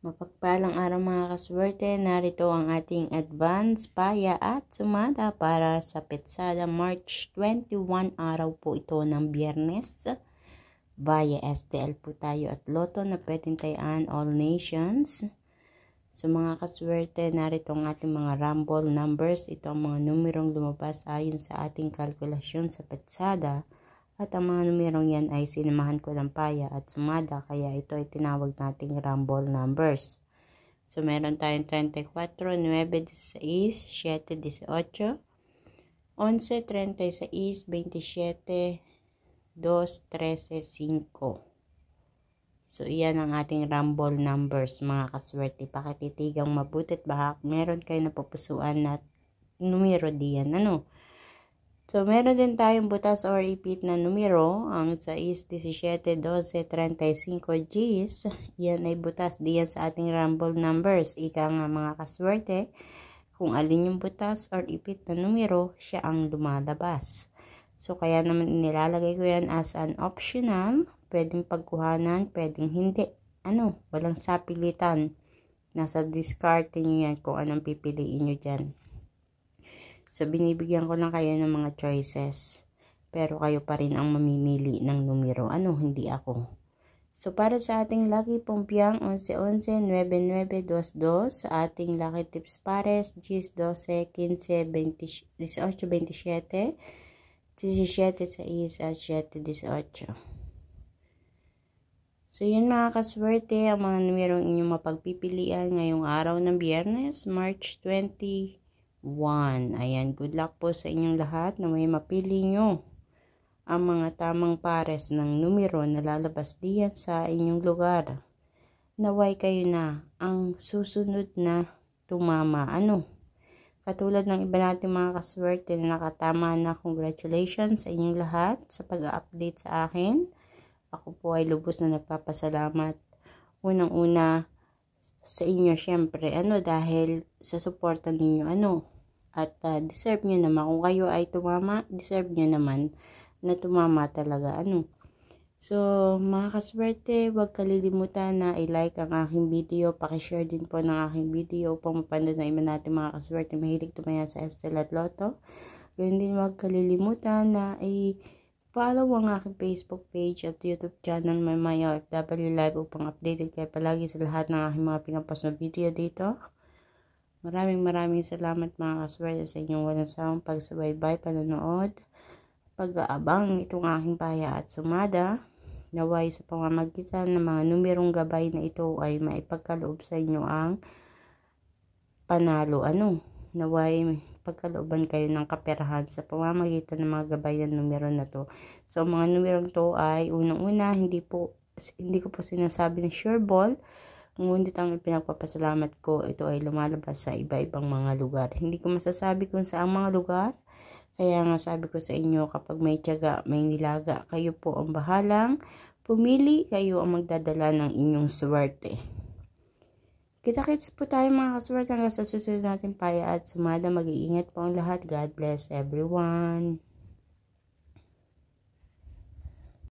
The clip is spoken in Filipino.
Mapagpalang araw mga kaswerte, narito ang ating advance, paya at sumada para sa Petsada March 21, araw po ito ng Biyernes. Via STL po tayo at Lotto na pwedeng tayaan all nations. Sa mga kaswerte, narito ang ating mga rumble numbers. Ito ang mga numerong lumabas ayon sa ating kalkulasyon sa Petsada. At ang mga numerong yan ay sinamahan ko ng paya at sumada, kaya ito ay tinawag nating rumble numbers. So meron tayong 34, 9, 16, 7, 18, 11, 36, 27, 2, 13, 5. So iyan ang ating rumble numbers mga kaswerte. Pakititigang mabuti at baka meron kayo napupusuan na numero diyan. So, meron din tayong butas or repeat na numero. Ang 6, 17, 12, 35 Gs. Yan ay butas diyan sa ating rumble numbers. Ika nga mga kaswerte, kung alin yung butas or repeat na numero, siya ang lumalabas. So, kaya naman nilalagay ko yan as an optional. Pwedeng pagkuhanan, pwedeng hindi. Walang sapilitan. Nasa discard nyo yan kung anong pipiliin nyo dyan. So, binibigyan ko lang kayo ng mga choices. Pero kayo pa rin ang mamimili ng numero. Hindi ako. So, para sa ating lucky pompiang 11, 11, 9, 9, 22. Sa ating lucky tips pares, 10, 12, 15, 20, 18, 27, 17, 6, at 7, 18. So, yun mga kaswerte, ang mga numerong inyong mapagpipilian ngayong araw ng Biyernes, March 20. Ayan, good luck po sa inyong lahat na may mapili nyo ang mga tamang pares ng numero na lalabas diyan sa inyong lugar. Naway kayo na ang susunod na tumama. Katulad ng iba natin mga kaswerte na nakatama na, congratulations sa inyong lahat sa pag-update sa akin. Ako po ay lubos na nagpapasalamat. Unang-una sa inyo syempre, dahil sa suporta ninyo, at deserve nyo naman, kung kayo ay tumama, deserve nyo naman na tumama talaga, So, mga kaswerte, huwag kalilimutan na i-like ang aking video, pakishare din po ng aking video upang mapanood na iba natin mga kaswerte mahilig tumaya sa STL at Lotto. Gayun din huwag kalilimutan na follow ang aking Facebook page at YouTube channel, My OFW Live, upang updated kayo palagi sa lahat ng aking mga pinapost na video dito. Maraming salamat mga kaswerte sa inyong walang sawang pagsubaybay, panonood, pag-aabang itong aking paya at sumada. Naway sa pamamagitan ng mga numerong gabay na ito ay maipagkaloob sa inyo ang panalo. Naway pagkalooban kayo ng kaperahan sa pamamagitan ng mga gabay na numero na to. So, mga numerong to ay unang-una, hindi ko po sinasabi na sure ball. Ngunit ang pinagpapasalamat ko, ito ay lumalabas sa iba-ibang mga lugar. Hindi ko masasabi kung saang mga lugar. Kaya nga sabi ko sa inyo, kapag may tiyaga, may nilaga, kayo po ang bahalang pumili, kayo ang magdadala ng inyong swerte. Kita-kits po tayo mga kaswerte hanggang sa susunod natin paya at sumada. Mag-iingat po ang lahat. God bless everyone.